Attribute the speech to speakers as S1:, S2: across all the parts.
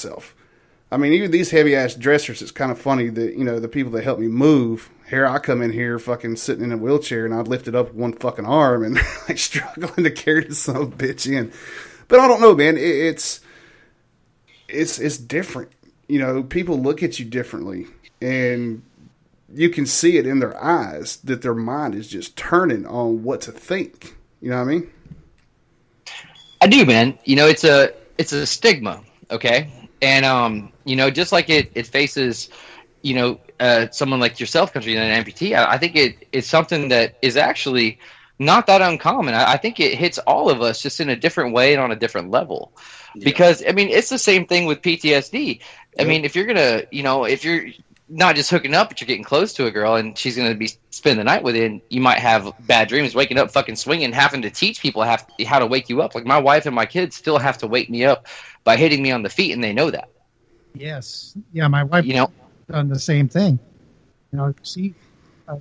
S1: itself. I mean, even these heavy ass dressers, it's kind of funny that, you know, the people that help me move, here I come in here fucking sitting in a wheelchair and I'd lift it up with one fucking arm and like struggling to carry this son of a bitch in. But I don't know, man. It's different. You know, people look at you differently, and you can see it in their eyes that their mind is just turning on what to think. You know what I mean?
S2: I do, man. You know, it's a stigma, okay? And you know, just like it faces, you know, someone like yourself, country, an amputee. I think it's something that is actually not that uncommon. I think it hits all of us just in a different way and on a different level. Yeah. Because I mean, it's the same thing with PTSD. I mean, if you're gonna, you know, if you're not just hooking up, but you're getting close to a girl and she's gonna be spend the night with you, and you might have bad dreams, waking up fucking swinging, having to teach people how to wake you up. Like my wife and my kids still have to wake me up by hitting me on the feet, and they know that.
S3: Yes, yeah, my wife,
S2: you know,
S3: done the same thing. You know,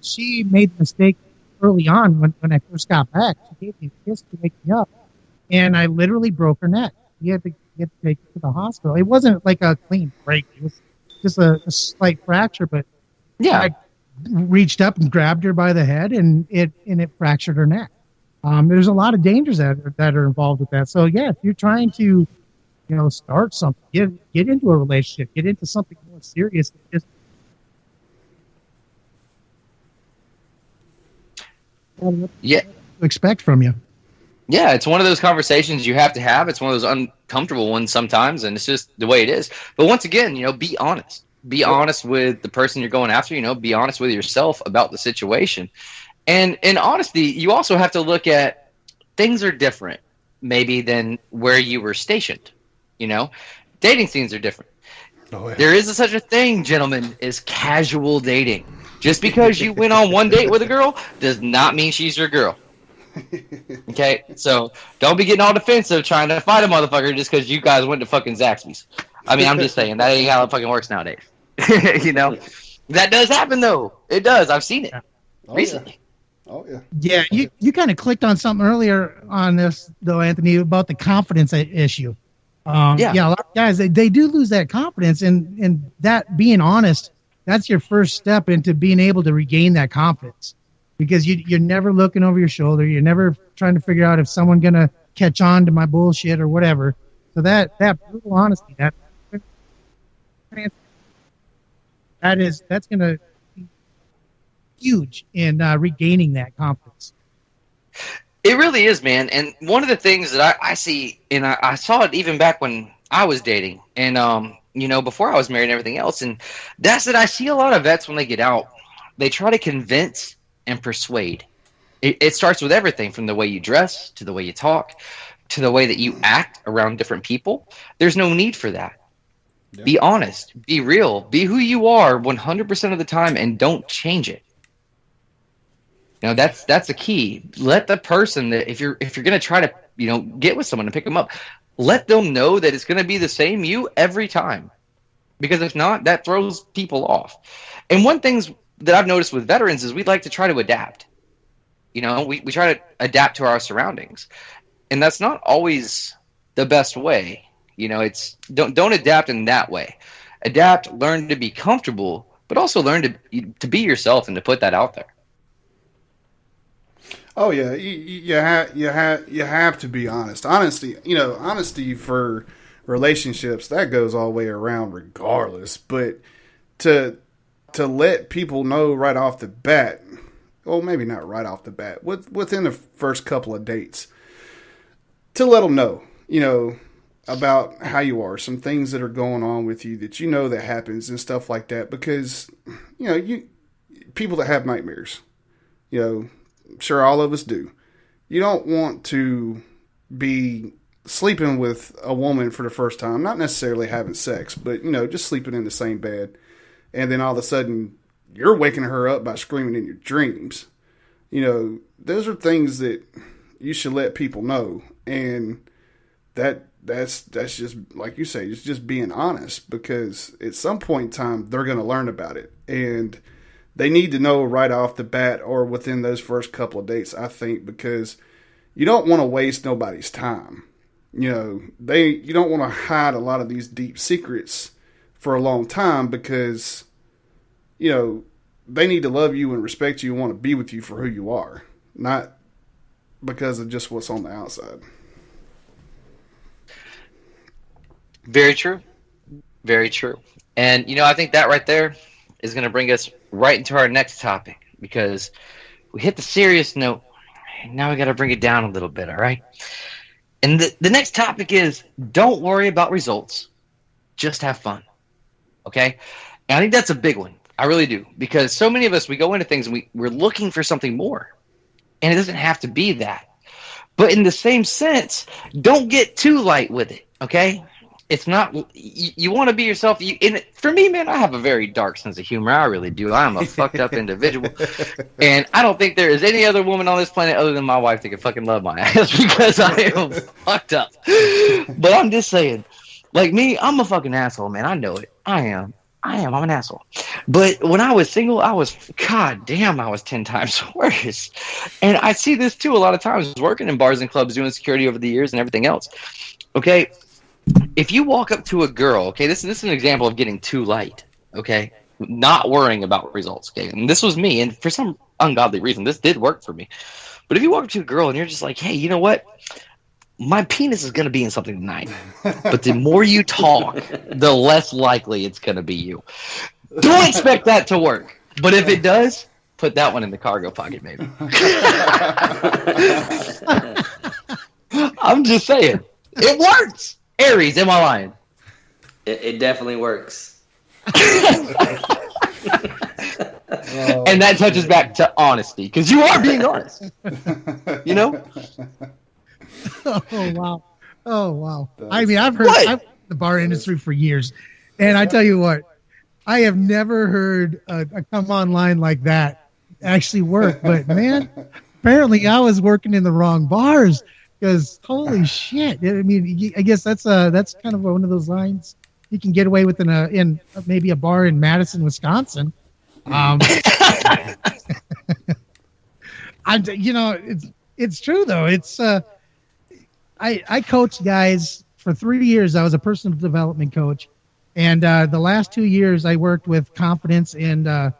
S3: she made the mistake early on when I first got back. She gave me a kiss to wake me up, and I literally broke her neck. You had to take her to the hospital. It wasn't like a clean break. It was just a slight fracture, but
S2: yeah,
S3: I reached up and grabbed her by the head, and it fractured her neck. There's a lot of dangers that are involved with that. So yeah, if you're trying to, you know, start something, get into a relationship, get into something more serious, just
S2: yeah,
S3: expect from you.
S2: Yeah, it's one of those conversations you have to have. It's one of those uncomfortable ones sometimes, and it's just the way it is. But once again, you know, be honest. Be honest with the person you're going after. You know, be honest with yourself about the situation. And in honesty, you also have to look at things are different maybe than where you were stationed. You know, dating scenes are different. Oh, yeah. There is such a thing, gentlemen, as casual dating. Just because you went on one date with a girl does not mean she's your girl. Okay, so don't be getting all defensive trying to fight a motherfucker just because you guys went to fucking Zaxby's. I mean, I'm just saying that ain't how it fucking works nowadays. You know, that does happen though. It does. I've seen it recently.
S1: Yeah. Oh yeah.
S3: Yeah, you kind of clicked on something earlier on this though, Anthony, about the confidence issue. Yeah, a lot of guys they do lose that confidence, and that being honest, that's your first step into being able to regain that confidence. Because you're never looking over your shoulder. You're never trying to figure out if someone's going to catch on to my bullshit or whatever. So that brutal honesty, that's going to be huge in regaining that confidence.
S2: It really is, man. And one of the things that I see, and I saw it even back when I was dating and, you know, before I was married and everything else. And that's that I see a lot of vets when they get out, they try to convince and persuade. It starts with everything from the way you dress to the way you talk to the way that you act around different people. There's no need for that. Yeah. Be honest, be real, be who you are 100% of the time, and don't change it. You know, that's the key. Let the person that if you're going to try to, you know, get with someone and pick them up, let them know that it's going to be the same you every time. Because if not, that throws people off. And one thing's that I've noticed with veterans is we'd like to try to adapt. You know, we try to adapt to our surroundings. And that's not always the best way. You know, it's don't adapt in that way. Adapt, learn to be comfortable, but also learn to be yourself and to put that out there.
S1: Oh yeah, you have to be honest. Honesty for relationships, that goes all the way around regardless. But to let people know right off the bat, well, maybe not right off the bat, within the first couple of dates, to let them know, you know, about how you are, some things that are going on with you that you know that happens and stuff like that. Because, you know, people that have nightmares, you know, I'm sure all of us do. You don't want to be sleeping with a woman for the first time, not necessarily having sex, but, you know, just sleeping in the same bed. And then all of a sudden, you're waking her up by screaming in your dreams. You know, those are things that you should let people know. And that's just, like you say, it's just being honest. Because at some point in time, they're going to learn about it. And they need to know right off the bat or within those first couple of dates, I think. Because you don't want to waste nobody's time. you don't want to hide a lot of these deep secrets for a long time because, they need to love you and respect you and want to be with you for who you are, not because of just what's on the outside.
S2: Very true. Very true. And, I think that right there is going to bring us right into our next topic, because we hit the serious note. Now we got to bring it down a little bit, all right? And the next topic is, don't worry about results. Just have fun. Okay? And I think that's a big one. I really do. Because so many of us, we go into things and we're looking for something more. And it doesn't have to be that. But in the same sense, don't get too light with it. Okay? It's not, you want to be yourself. For me, man, I have a very dark sense of humor. I really do. I'm a fucked up individual. And I don't think there is any other woman on this planet other than my wife that can fucking love my ass because I am fucked up. But I'm just saying, like me, I'm a fucking asshole, man. I know it. I am. I'm an asshole. But when I was single, I was 10 times worse. And I see this too a lot of times working in bars and clubs, doing security over the years and everything else. Okay? If you walk up to a girl, okay, this is an example of getting too light, okay, not worrying about results, okay, and this was me, and for some ungodly reason, this did work for me. But if you walk up to a girl and you're just like, hey, you know what, my penis is going to be in something tonight, but the more you talk, the less likely it's going to be you. Don't expect that to work, but if it does, put that one in the cargo pocket, maybe. I'm just saying, it works. Aries, am I lying?
S4: It definitely works.
S2: And that touches back to honesty, because you are being honest.
S3: Oh wow! I mean, I've heard the bar industry for years, and I tell you what, I have never heard a come on line like that actually work. But man, apparently I was working in the wrong bars. Because holy shit! I mean, I guess that's kind of one of those lines you can get away with in maybe a bar in Madison, Wisconsin. It's true though. It's I coached guys for 3 years. I was a personal development coach, and the last 2 years I worked with confidence and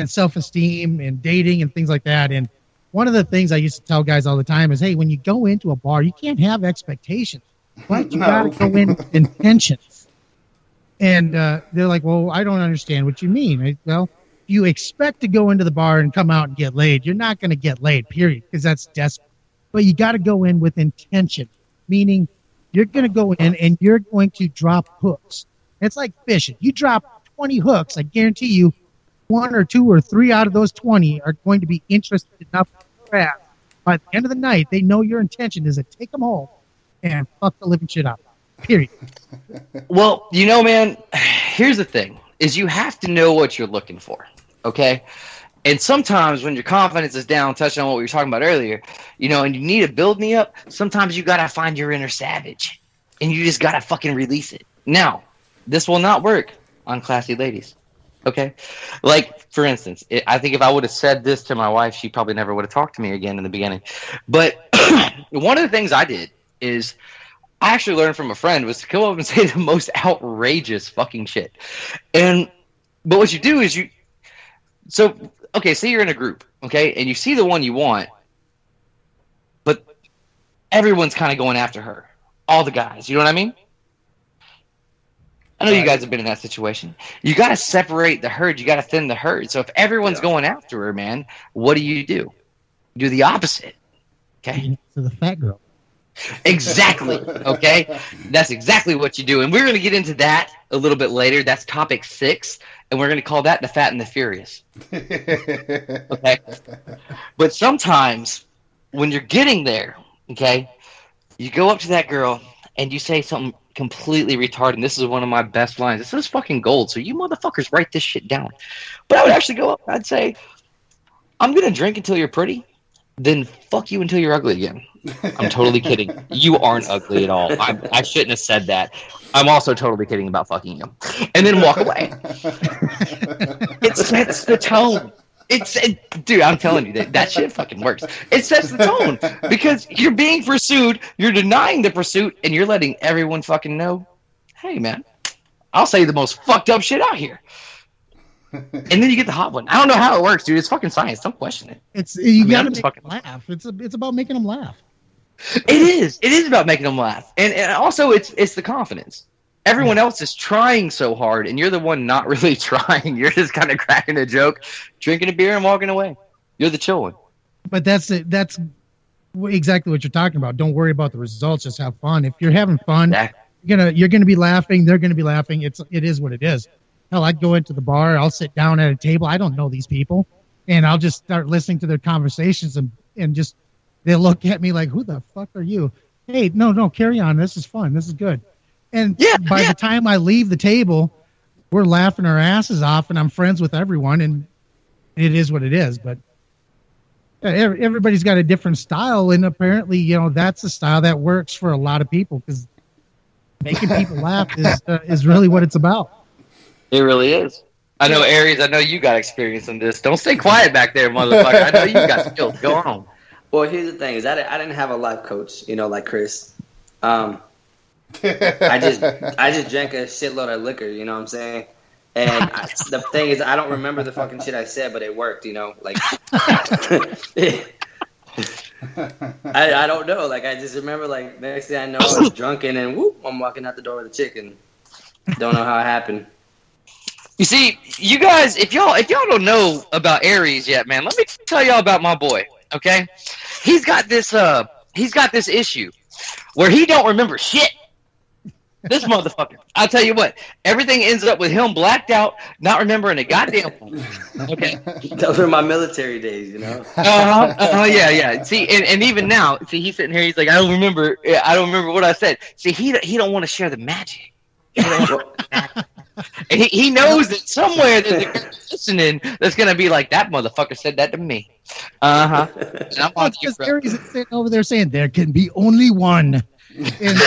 S3: self-esteem and dating and things like that. And one of the things I used to tell guys all the time is, hey, when you go into a bar, you can't have expectations. Right? You got to go in with intentions. And they're like, well, I don't understand what you mean. Well, you expect to go into the bar and come out and get laid. You're not going to get laid, period, because that's desperate. But you got to go in with intention, meaning you're going to go in and you're going to drop hooks. It's like fishing. You drop 20 hooks, I guarantee you, 1 or 2 or 3 out of those 20 are going to be interested enough to grab. By the end of the night, they know your intention is to take them home and fuck the living shit up. Period.
S2: Well, man, here's the thing, is you have to know what you're looking for, okay? And sometimes when your confidence is down, touching on what we were talking about earlier, and you need to build me up, sometimes you got to find your inner savage, and you just got to fucking release it. Now, this will not work on classy ladies. Okay? Like, for instance, I think if I would have said this to my wife, she probably never would have talked to me again in the beginning. But one of the things I did is I actually learned from a friend was to come up and say the most outrageous fucking shit. But what you do is say you're in a group, okay, and you see the one you want, but everyone's kind of going after her. All the guys, you know what I mean? I know you guys have been in that situation. You got to separate the herd. You got to thin the herd. So if everyone's going after her, man, what do? You do the opposite. Okay?
S3: To the fat girl.
S2: Exactly. Okay? That's exactly what you do. And we're going to get into that a little bit later. That's topic 6. And we're going to call that the Fat and the Furious. Okay? But sometimes when you're getting there, okay, you go up to that girl and you say something completely retarded. And this is one of my best lines. This is fucking gold. So you motherfuckers write this shit down. But I would actually go up. I'd say, I'm going to drink until you're pretty. Then fuck you until you're ugly again. I'm totally kidding. You aren't ugly at all. I shouldn't have said that. I'm also totally kidding about fucking you. And then walk away. It sets the tone. Dude, I'm telling you that shit fucking works. It sets the tone because you're being pursued, you're denying the pursuit, and you're letting everyone fucking know, hey man, I'll say the most fucked up shit out here. And then you get the hot one. I don't know how it works, dude. It's fucking science. Don't question it.
S3: You gotta make them laugh. It's about making them laugh.
S2: It is. It is about making them laugh, and also it's the confidence. Everyone else is trying so hard, and you're the one not really trying. You're just kind of cracking a joke, drinking a beer, and walking away. You're the chill one. But
S3: that's it. That's exactly what you're talking about. Don't worry about the results. Just have fun. If you're having fun, you're gonna be laughing. They're gonna be laughing. It is what it is. Hell, I'd go into the bar. I'll sit down at a table. I don't know these people, and I'll just start listening to their conversations, and just they'll look at me like, "Who the fuck are you?" Hey, no, carry on. This is fun. This is good. And by the time I leave the table, we're laughing our asses off, and I'm friends with everyone, and it is what it is. But everybody's got a different style, and apparently, that's a style that works for a lot of people because making people laugh is really what it's about.
S2: It really is. I know, Aries, I know you got experience in this. Don't stay quiet back there, motherfucker. I know you got skills. Go on.
S4: Well, here's the thing: is I didn't have a life coach, like Chris. I just drank a shitload of liquor. You know what I'm saying? And the thing is, I don't remember the fucking shit I said, but it worked. Like I don't know. Like I just remember, like next thing I know, I was drunk and then whoop, I'm walking out the door with a chick and don't know how it happened.
S2: You see, you guys, if y'all don't know about Aries yet, man, let me tell y'all about my boy. Okay, he's got this issue where he don't remember shit. This motherfucker. I'll tell you what, everything ends up with him blacked out, not remembering a goddamn thing. Okay,
S4: those were my military days,
S2: Yeah. See, and even now, see, he's sitting here. He's like, I don't remember what I said. See, he don't want to share the magic. And he knows that somewhere there's a girl listening that's gonna be like, that motherfucker said that to me.
S3: Because Aries is sitting over there saying there can be only one. And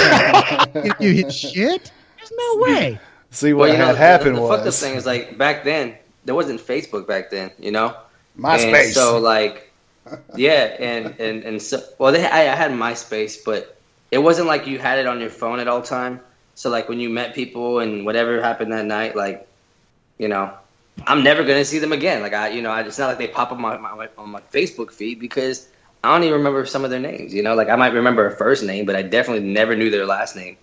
S3: if you hit shit, there's no way.
S1: See what had happened
S4: the
S1: was
S4: fucked up thing is like back then there wasn't Facebook back then,
S1: MySpace.
S4: And so like, and so I had MySpace, but it wasn't like you had it on your phone at all time. So, like, when you met people and whatever happened that night, like, I'm never going to see them again. Like, it's not like they pop up on my Facebook feed because I don't even remember some of their names, Like, I might remember a first name, but I definitely never knew their last name,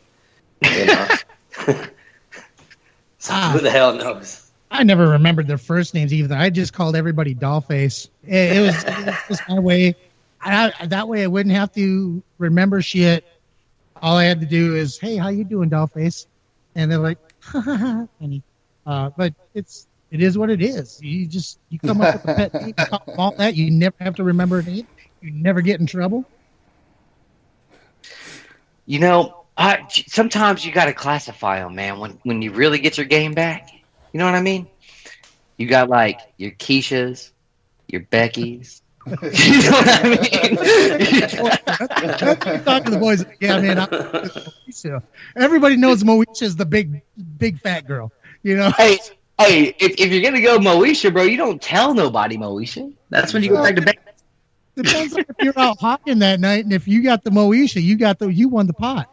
S4: So, who the hell knows?
S3: I never remembered their first names either. I just called everybody Dollface. It was just my way. That way I wouldn't have to remember shit. All I had to do is, hey, how you doing, Dollface? And they're like, funny. But it is what it is. You come up with a pet name, all that. You never have to remember a name. You never get in trouble.
S2: Sometimes you got to classify them, man. When you really get your game back, you know what I mean? You got like your Keishas, your Beckys. You know what I mean?
S3: You're talking to the boys. Yeah, man. Everybody knows Moesha is the big fat girl.
S2: Hey, if you're gonna go Moesha, bro, you don't tell nobody Moesha. That's when you go back to bed.
S3: Depends on if you're out hawking that night, and if you got the Moesha, you won the pot.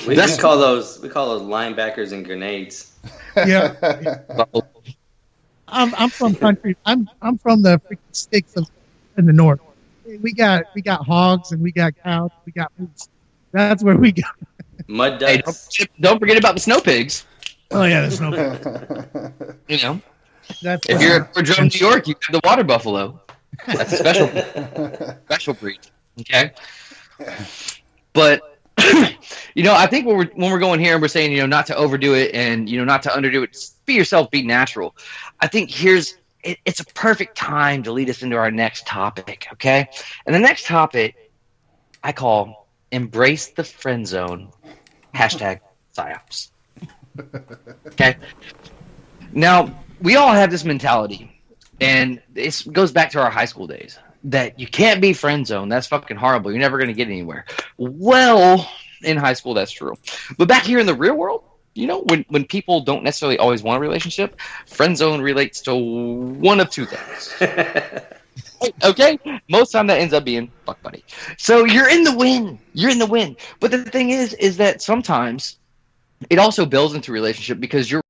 S4: We call those linebackers and grenades.
S3: Yeah. I'm from country. I'm from the freaking sticks in the north. We got hogs and we got cows. We got roots. That's where we go.
S4: Mud ducks.
S2: Hey, don't forget about the snow pigs.
S3: Oh yeah, the snow pigs.
S2: If you're from New York, you have the water buffalo. That's a special breed. Okay, but I think when we're going here and we're saying not to overdo it and not to underdo it, just be yourself, be natural. I think it's a perfect time to lead us into our next topic, okay? And the next topic I call Embrace the Friend Zone, #PsyOps. Okay? Now, we all have this mentality, and this goes back to our high school days, that you can't be friend zone. That's fucking horrible. You're never going to get anywhere. Well, in high school, that's true. But back here in the real world, you know, when people don't necessarily always want a relationship, friend zone relates to one of two things. Okay? Most time that ends up being fuck buddy. So you're in the win. You're in the win. But the thing is that sometimes it also builds into a relationship because you're